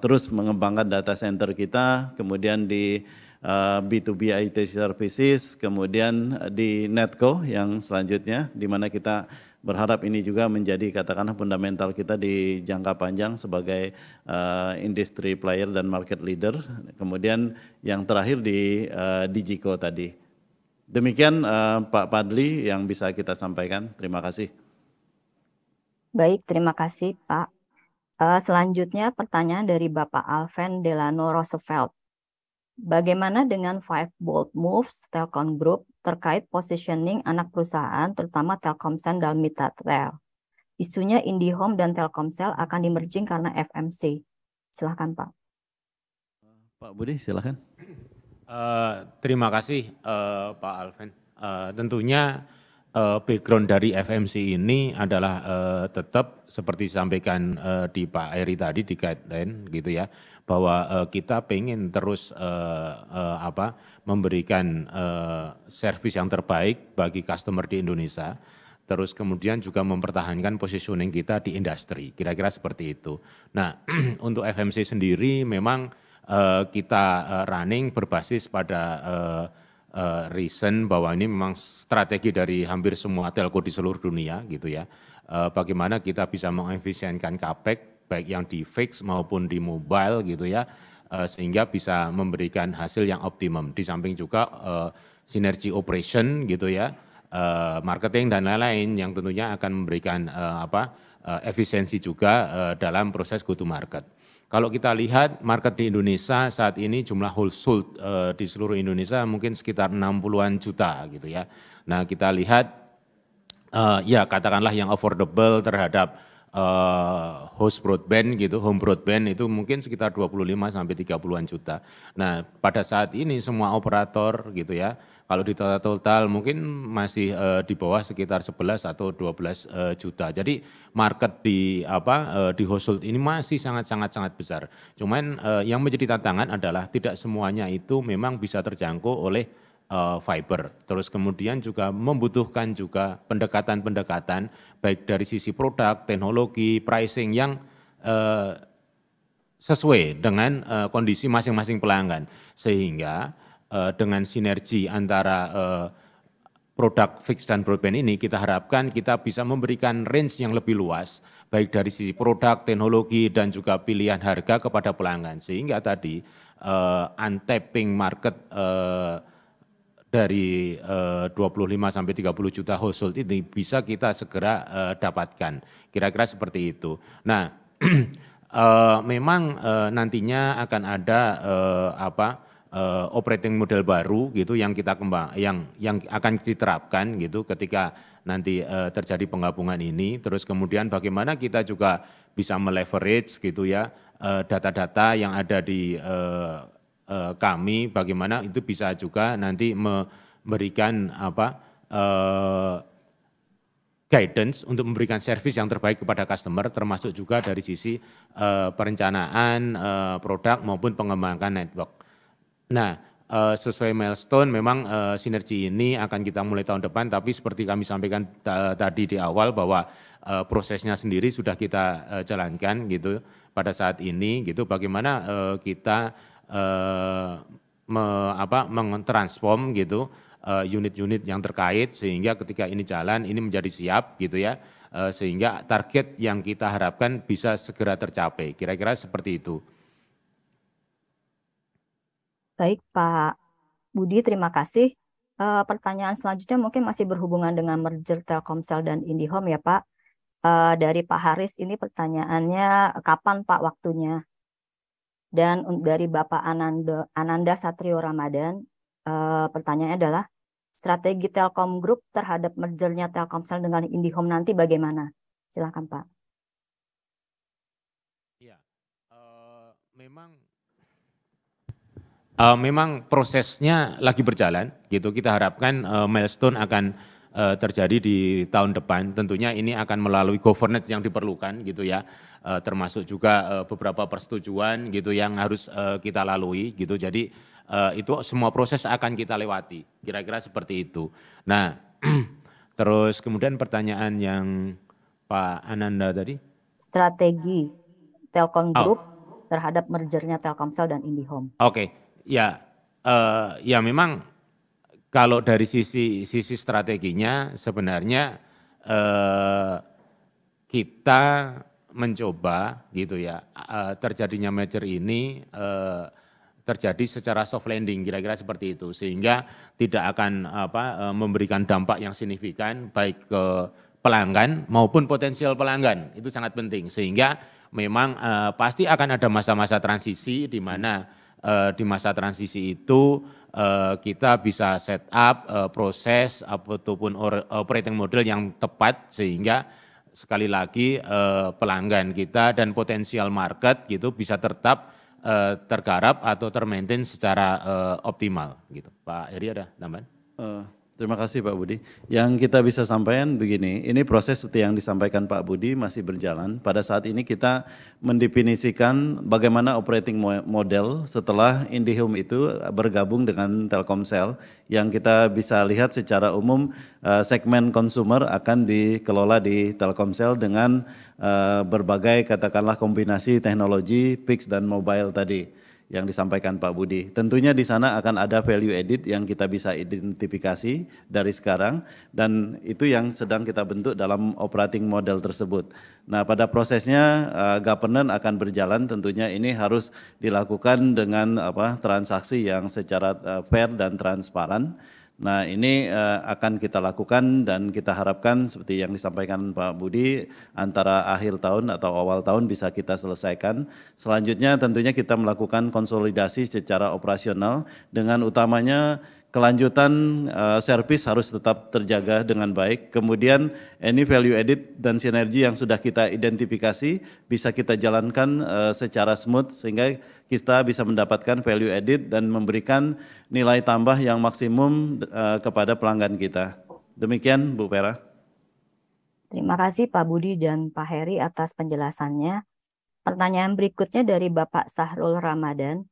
terus mengembangkan data center kita, kemudian di B2B IT Services, kemudian di Netco yang selanjutnya, di mana kita berharap ini juga menjadi katakanlah fundamental kita di jangka panjang sebagai industry player dan market leader. Kemudian yang terakhir di Digico tadi. Demikian Pak Padli yang bisa kita sampaikan. Terima kasih. Baik, terima kasih Pak. Selanjutnya pertanyaan dari Bapak Alven Delano Roosevelt. Bagaimana dengan 5 bold moves Telkom Group terkait positioning anak perusahaan terutama Telkomsel dan Mitatel? Isunya IndiHome dan Telkomsel akan di-merging karena FMC. Silahkan Pak. Pak Budi silahkan. Terima kasih Pak Alven. Tentunya background dari FMC ini adalah tetap seperti disampaikan di Pak Eri tadi di guideline gitu ya, bahwa kita pengen terus memberikan servis yang terbaik bagi customer di Indonesia, terus kemudian juga mempertahankan positioning kita di industri, kira-kira seperti itu. Nah, untuk FMC sendiri memang kita running berbasis pada reason bahwa ini memang strategi dari hampir semua telco di seluruh dunia gitu ya. Bagaimana kita bisa mengefisienkan capex baik yang di fix maupun di mobile gitu ya, sehingga bisa memberikan hasil yang optimum. Di samping juga sinergi operation gitu ya, marketing dan lain-lain yang tentunya akan memberikan efisiensi juga dalam proses go to market. Kalau kita lihat market di Indonesia saat ini jumlah household di seluruh Indonesia mungkin sekitar 60-an juta gitu ya. Nah kita lihat ya katakanlah yang affordable terhadap host broadband gitu, home broadband itu mungkin sekitar 25 sampai 30-an juta. Nah pada saat ini semua operator gitu ya, kalau di total mungkin masih di bawah sekitar 11 atau 12 juta. Jadi market di di household ini masih sangat besar. Cuman yang menjadi tantangan adalah tidak semuanya itu memang bisa terjangkau oleh fiber. Terus kemudian juga membutuhkan juga pendekatan-pendekatan baik dari sisi produk, teknologi, pricing yang sesuai dengan kondisi masing-masing pelanggan. Sehingga dengan sinergi antara produk fix dan broadband ini kita harapkan kita bisa memberikan range yang lebih luas baik dari sisi produk, teknologi dan juga pilihan harga kepada pelanggan sehingga tadi untapping market dari 25 sampai 30 juta household ini bisa kita segera dapatkan. Kira-kira seperti itu. Nah, memang nantinya akan ada operating model baru gitu yang kita yang akan diterapkan gitu ketika nanti terjadi penggabungan ini. Terus kemudian bagaimana kita juga bisa meleverage gitu ya data-data yang ada di kami, bagaimana itu bisa juga nanti memberikan guidance untuk memberikan service yang terbaik kepada customer, termasuk juga dari sisi perencanaan produk maupun pengembangan network. Nah, sesuai milestone memang sinergi ini akan kita mulai tahun depan, tapi seperti kami sampaikan tadi di awal bahwa prosesnya sendiri sudah kita jalankan gitu pada saat ini gitu. Bagaimana kita mentransform gitu unit-unit yang terkait sehingga ketika ini jalan ini menjadi siap gitu ya, sehingga target yang kita harapkan bisa segera tercapai. Kira-kira seperti itu. Baik Pak Budi, terima kasih. Pertanyaan selanjutnya mungkin masih berhubungan dengan merger Telkomsel dan IndiHome ya Pak. Dari Pak Haris ini pertanyaannya kapan Pak waktunya? Dan dari Bapak Ananda Satrio Ramadan, pertanyaannya adalah strategi Telkom Group terhadap mergernya Telkomsel dengan IndiHome nanti bagaimana? Silakan Pak. Ya, memang prosesnya lagi berjalan gitu. Kita harapkan milestone akan terjadi di tahun depan. Tentunya ini akan melalui governance yang diperlukan gitu ya. Termasuk juga beberapa persetujuan gitu yang harus kita lalui gitu. Jadi itu semua proses akan kita lewati. Kira-kira seperti itu. Nah, terus kemudian pertanyaan yang Pak Ananda tadi. Strategi Telkom Group terhadap mergernya Telkomsel dan IndiHome. Oke. Ya, Ya memang kalau dari sisi strateginya sebenarnya kita mencoba gitu ya, terjadinya merger ini terjadi secara soft landing kira-kira seperti itu, sehingga tidak akan memberikan dampak yang signifikan baik ke pelanggan maupun potensial pelanggan, itu sangat penting. Sehingga memang pasti akan ada masa-masa transisi di mana di masa transisi itu kita bisa set up proses ataupun operating model yang tepat, sehingga sekali lagi pelanggan kita dan potensial market gitu bisa tetap tergarap atau termaintain secara optimal gitu. Pak Heri ada tambahan? Terima kasih Pak Budi. Yang kita bisa sampaikan begini, ini proses seperti yang disampaikan Pak Budi masih berjalan. Pada saat ini kita mendefinisikan bagaimana operating model setelah IndiHome itu bergabung dengan Telkomsel, yang kita bisa lihat secara umum segmen consumer akan dikelola di Telkomsel dengan berbagai katakanlah kombinasi teknologi fixed dan mobile tadi yang disampaikan Pak Budi. Tentunya di sana akan ada value added yang kita bisa identifikasi dari sekarang, dan itu yang sedang kita bentuk dalam operating model tersebut. Nah, pada prosesnya governance akan berjalan, tentunya ini harus dilakukan dengan transaksi yang secara fair dan transparan. Nah, ini akan kita lakukan dan kita harapkan seperti yang disampaikan Pak Budi, antara akhir tahun atau awal tahun bisa kita selesaikan. Selanjutnya tentunya kita melakukan konsolidasi secara operasional dengan utamanya kelanjutan servis harus tetap terjaga dengan baik. Kemudian any value added dan sinergi yang sudah kita identifikasi bisa kita jalankan secara smooth sehingga kita bisa mendapatkan value added dan memberikan nilai tambah yang maksimum kepada pelanggan kita. Demikian Bu Vera. Terima kasih Pak Budi dan Pak Heri atas penjelasannya. Pertanyaan berikutnya dari Bapak Sahrul Ramadan.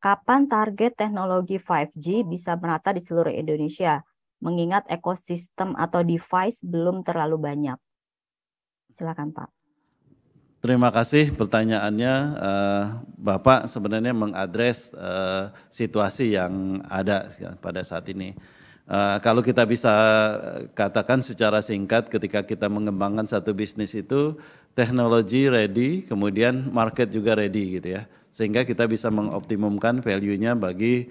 Kapan target teknologi 5G bisa merata di seluruh Indonesia, mengingat ekosistem atau device belum terlalu banyak? Silakan Pak. Terima kasih pertanyaannya. Bapak sebenarnya mengadres situasi yang ada pada saat ini. Kalau kita bisa katakan secara singkat, ketika kita mengembangkan satu bisnis itu teknologi ready, kemudian market juga ready gitu ya, sehingga kita bisa mengoptimumkan value-nya bagi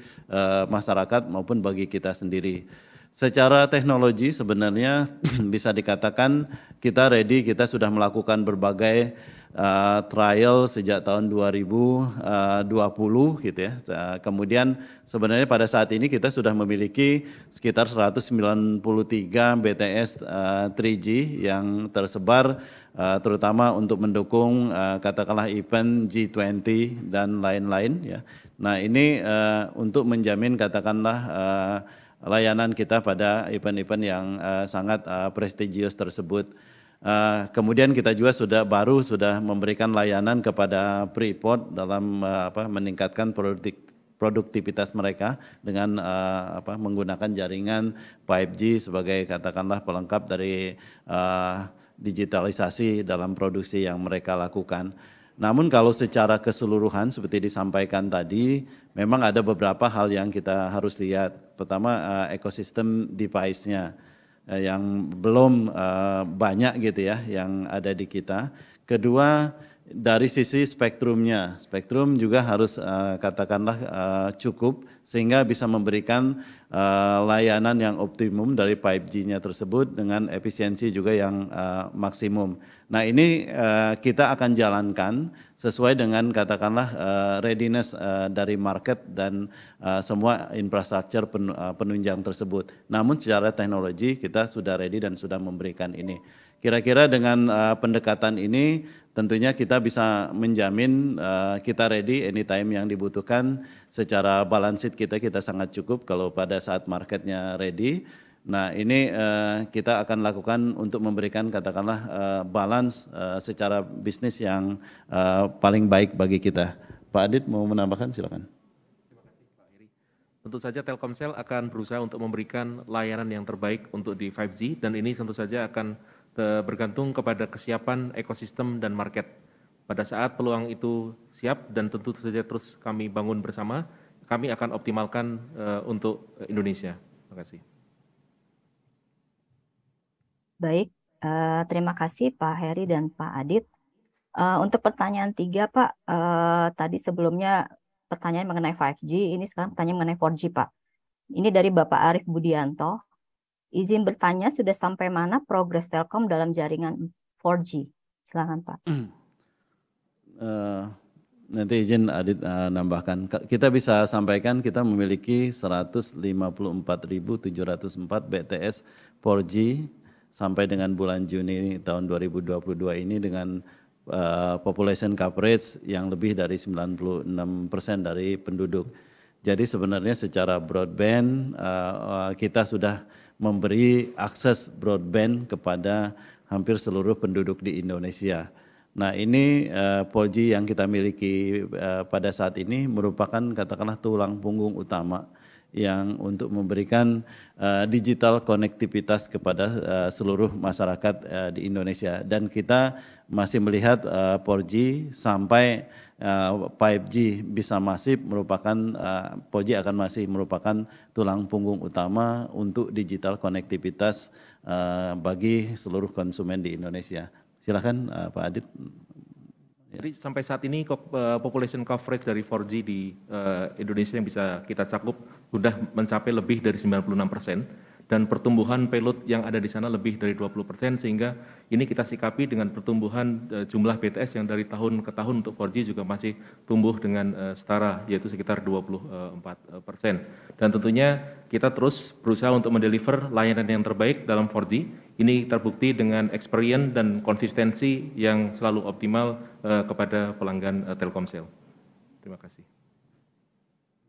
masyarakat maupun bagi kita sendiri. Secara teknologi sebenarnya bisa dikatakan kita ready, kita sudah melakukan berbagai trial sejak tahun 2020 gitu ya. Kemudian sebenarnya pada saat ini kita sudah memiliki sekitar 193 BTS 3G yang tersebar terutama untuk mendukung katakanlah event G20 dan lain-lain ya. Nah, ini untuk menjamin katakanlah layanan kita pada event-event yang sangat prestigious tersebut. Kemudian kita juga sudah memberikan layanan kepada Freeport dalam meningkatkan produktivitas mereka dengan menggunakan jaringan 5G sebagai katakanlah pelengkap dari digitalisasi dalam produksi yang mereka lakukan. Namun kalau secara keseluruhan seperti disampaikan tadi, memang ada beberapa hal yang kita harus lihat. Pertama, ekosistem device-nya yang belum banyak gitu ya yang ada di kita. Kedua, dari sisi spektrumnya, spektrum juga harus katakanlah cukup sehingga bisa memberikan layanan yang optimum dari 5G-nya tersebut dengan efisiensi juga yang maksimum. Nah, ini kita akan jalankan sesuai dengan katakanlah readiness dari market dan semua infrastruktur penunjang tersebut. Namun secara teknologi kita sudah ready dan sudah memberikan ini. Kira-kira dengan pendekatan ini tentunya kita bisa menjamin kita ready anytime yang dibutuhkan. Secara balance sheet kita sangat cukup kalau pada saat marketnya ready. Nah, ini kita akan lakukan untuk memberikan katakanlah balance secara bisnis yang paling baik bagi kita. Pak Adit mau menambahkan, silakan. Terima kasih Pak Heri. Tentu saja Telkomsel akan berusaha untuk memberikan layanan yang terbaik untuk di 5G, dan ini tentu saja akan bergantung kepada kesiapan ekosistem dan market. Pada saat peluang itu siap dan tentu saja terus kami bangun bersama, kami akan optimalkan untuk Indonesia. Terima kasih. Baik, terima kasih Pak Heri dan Pak Adit. Untuk pertanyaan 3 Pak, tadi sebelumnya pertanyaan mengenai 5G, ini sekarang pertanyaan mengenai 4G Pak. Ini dari Bapak Arif Budianto. Izin bertanya, sudah sampai mana progres Telkom dalam jaringan 4G? Silakan Pak. Nanti izin Adit nambahkan. Kita bisa sampaikan kita memiliki 154.704 BTS 4G sampai dengan bulan Juni tahun 2022 ini dengan population coverage yang lebih dari 96% dari penduduk. Jadi sebenarnya secara broadband kita sudah memberi akses broadband kepada hampir seluruh penduduk di Indonesia. Nah ini 4G yang kita miliki pada saat ini merupakan katakanlah tulang punggung utama yang untuk memberikan digital konektivitas kepada seluruh masyarakat di Indonesia. Dan kita masih melihat 4G sampai 5G bisa masif merupakan 4G akan masih merupakan tulang punggung utama untuk digital konektivitas bagi seluruh konsumen di Indonesia. Silakan Pak Adit. Jadi sampai saat ini population coverage dari 4G di Indonesia yang bisa kita cakup sudah mencapai lebih dari 96%. Dan pertumbuhan payload yang ada di sana lebih dari 20%, sehingga ini kita sikapi dengan pertumbuhan jumlah BTS yang dari tahun ke tahun untuk 4G juga masih tumbuh dengan setara, yaitu sekitar 24%. Dan tentunya kita terus berusaha untuk mendeliver layanan yang terbaik dalam 4G. Ini terbukti dengan experience dan konsistensi yang selalu optimal kepada pelanggan Telkomsel. Terima kasih.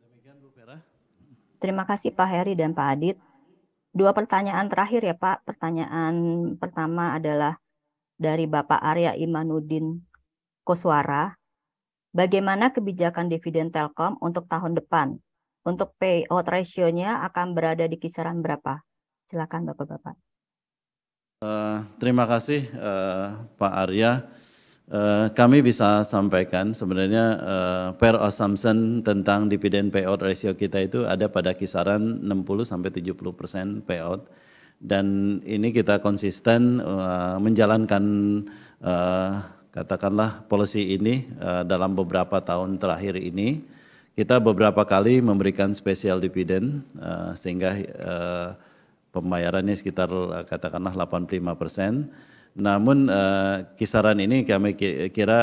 Demikian Bu Vera. Terima kasih Pak Heri dan Pak Adit. 2 pertanyaan terakhir ya Pak. Pertanyaan pertama adalah dari Bapak Arya Imanuddin Koswara. Bagaimana kebijakan dividen Telkom untuk tahun depan? Untuk payout ratio-nya akan berada di kisaran berapa? Silakan Bapak-Bapak. Terima kasih Pak Arya. Kami bisa sampaikan sebenarnya per assumption tentang dividen payout ratio kita itu ada pada kisaran 60-70% payout, dan ini kita konsisten menjalankan katakanlah policy ini dalam beberapa tahun terakhir ini. Kita beberapa kali memberikan special dividen sehingga pembayarannya sekitar katakanlah 85%. Namun kisaran ini kami kira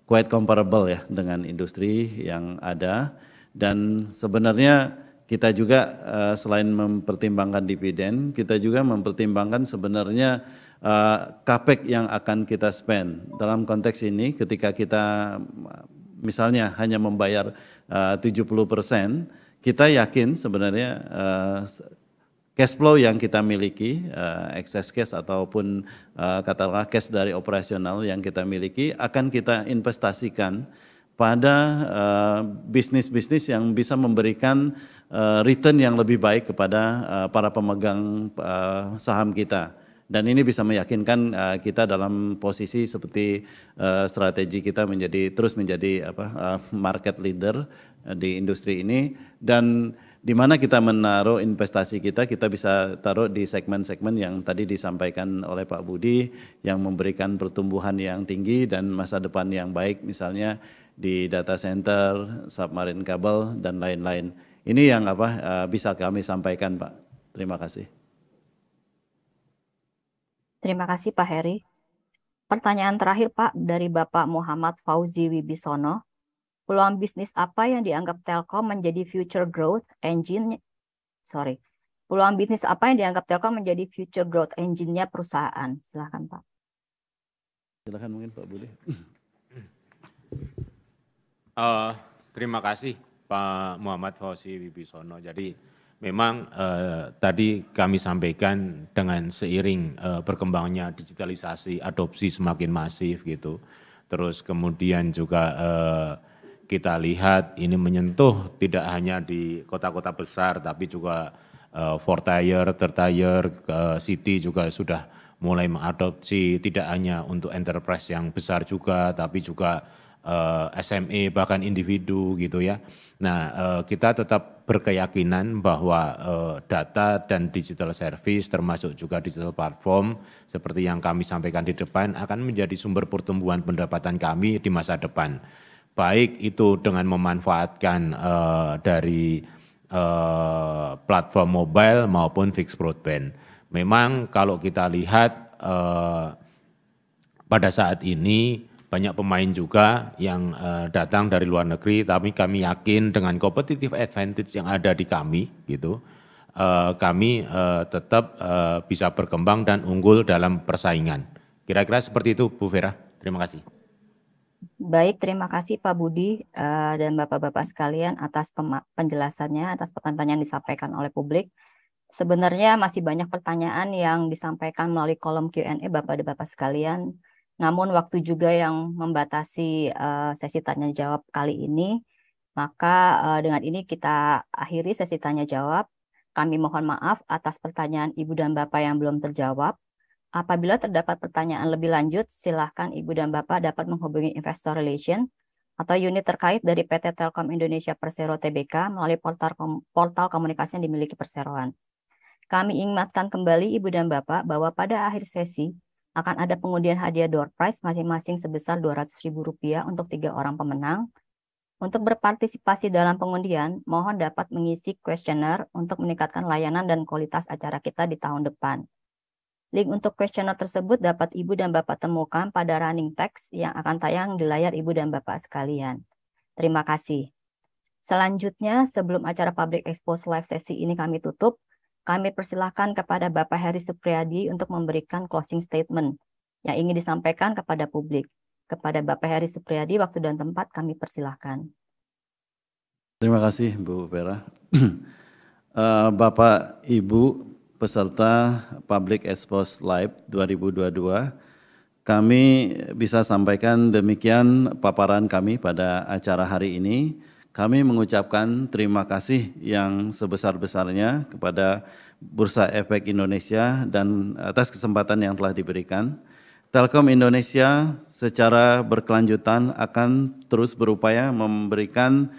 quite comparable ya dengan industri yang ada, dan sebenarnya kita juga selain mempertimbangkan dividen, kita juga mempertimbangkan sebenarnya capex yang akan kita spend. Dalam konteks ini ketika kita misalnya hanya membayar 70%, kita yakin sebenarnya cash flow yang kita miliki, excess cash ataupun katakanlah cash dari operasional yang kita miliki akan kita investasikan pada bisnis-bisnis yang bisa memberikan return yang lebih baik kepada para pemegang saham kita. Dan ini bisa meyakinkan kita dalam posisi seperti strategi kita terus menjadi market leader di industri ini, dan di mana kita menaruh investasi kita bisa taruh di segmen-segmen yang tadi disampaikan oleh Pak Budi yang memberikan pertumbuhan yang tinggi dan masa depan yang baik, misalnya di data center, submarine kabel dan lain-lain. Ini yang bisa kami sampaikan Pak. Terima kasih. Terima kasih Pak Heri. Pertanyaan terakhir Pak dari Bapak Muhammad Fauzi Wibisono. Peluang bisnis apa yang dianggap Telkom menjadi future growth engine? Peluang bisnis apa yang dianggap Telkom menjadi future growth engine-nya perusahaan? Silakan Pak. Silakan mungkin Pak Budi. Terima kasih Pak Muhammad Fauzi Wibisono. Jadi memang tadi kami sampaikan dengan seiring berkembangnya digitalisasi, adopsi semakin masif gitu. Terus kemudian juga kita lihat ini menyentuh tidak hanya di kota-kota besar, tapi juga 4-tier, 3-tier, city juga sudah mulai mengadopsi, tidak hanya untuk enterprise yang besar juga, tapi juga SME, bahkan individu gitu ya. Nah, kita tetap berkeyakinan bahwa data dan digital service termasuk juga digital platform seperti yang kami sampaikan di depan akan menjadi sumber pertumbuhan pendapatan kami di masa depan. Baik itu dengan memanfaatkan dari platform mobile maupun fixed broadband. Memang kalau kita lihat pada saat ini banyak pemain juga yang datang dari luar negeri, tapi kami yakin dengan competitive advantage yang ada di kami, gitu, kami tetap bisa berkembang dan unggul dalam persaingan. Kira-kira seperti itu, Bu Vera. Terima kasih. Baik, terima kasih Pak Budi dan Bapak-Bapak sekalian atas penjelasannya, atas pertanyaan yang disampaikan oleh publik. Sebenarnya masih banyak pertanyaan yang disampaikan melalui kolom Q&A Bapak dan Bapak sekalian. Namun waktu juga yang membatasi sesi tanya jawab kali ini, maka dengan ini kita akhiri sesi tanya jawab. Kami mohon maaf atas pertanyaan Ibu dan Bapak yang belum terjawab. Apabila terdapat pertanyaan lebih lanjut, silakan Ibu dan Bapak dapat menghubungi Investor Relation atau unit terkait dari PT Telkom Indonesia Persero Tbk melalui portal komunikasi yang dimiliki perseroan. Kami ingatkan kembali Ibu dan Bapak bahwa pada akhir sesi akan ada pengundian hadiah door prize masing-masing sebesar Rp200.000 untuk 3 orang pemenang. Untuk berpartisipasi dalam pengundian, mohon dapat mengisi kuesioner untuk meningkatkan layanan dan kualitas acara kita di tahun depan. Link untuk kuesioner tersebut dapat Ibu dan Bapak temukan pada running text yang akan tayang di layar Ibu dan Bapak sekalian. Terima kasih. Selanjutnya, sebelum acara Public Expose Live sesi ini kami tutup, kami persilahkan kepada Bapak Heri Supriyadi untuk memberikan closing statement yang ingin disampaikan kepada publik. Kepada Bapak Heri Supriyadi, waktu dan tempat kami persilahkan. Terima kasih Bu Vera. Bapak, Ibu, peserta Public Expose Live 2022, kami bisa sampaikan demikian paparan kami pada acara hari ini. Kami mengucapkan terima kasih yang sebesar-besarnya kepada Bursa Efek Indonesia dan atas kesempatan yang telah diberikan. Telkom Indonesia secara berkelanjutan akan terus berupaya memberikan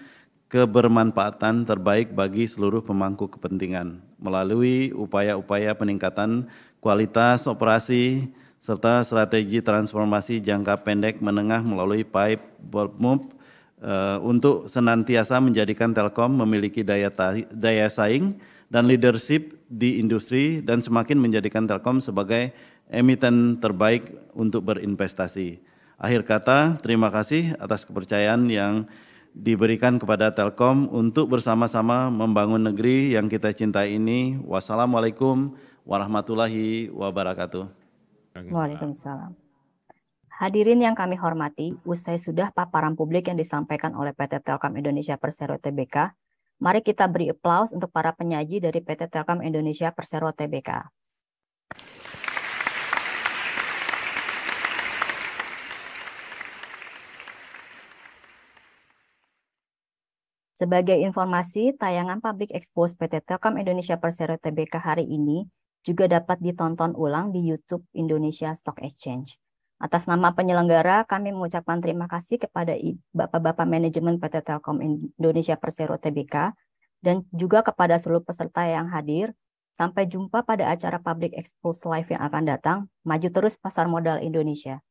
kebermanfaatan terbaik bagi seluruh pemangku kepentingan melalui upaya-upaya peningkatan kualitas operasi serta strategi transformasi jangka pendek menengah melalui pipe move untuk senantiasa menjadikan Telkom memiliki daya saing dan leadership di industri dan semakin menjadikan Telkom sebagai emiten terbaik untuk berinvestasi. Akhir kata, terima kasih atas kepercayaan yang diberikan kepada Telkom untuk bersama-sama membangun negeri yang kita cintai ini. Wassalamualaikum warahmatullahi wabarakatuh. Waalaikumsalam. Hadirin yang kami hormati, usai sudah paparan publik yang disampaikan oleh PT Telkom Indonesia Persero Tbk, mari kita beri aplaus untuk para penyaji dari PT Telkom Indonesia Persero Tbk. Sebagai informasi, tayangan Public Expose PT Telkom Indonesia Persero Tbk hari ini juga dapat ditonton ulang di YouTube Indonesia Stock Exchange. Atas nama penyelenggara, kami mengucapkan terima kasih kepada Bapak-Bapak Manajemen PT Telkom Indonesia Persero Tbk dan juga kepada seluruh peserta yang hadir. Sampai jumpa pada acara Public Expose Live yang akan datang. Maju terus pasar modal Indonesia.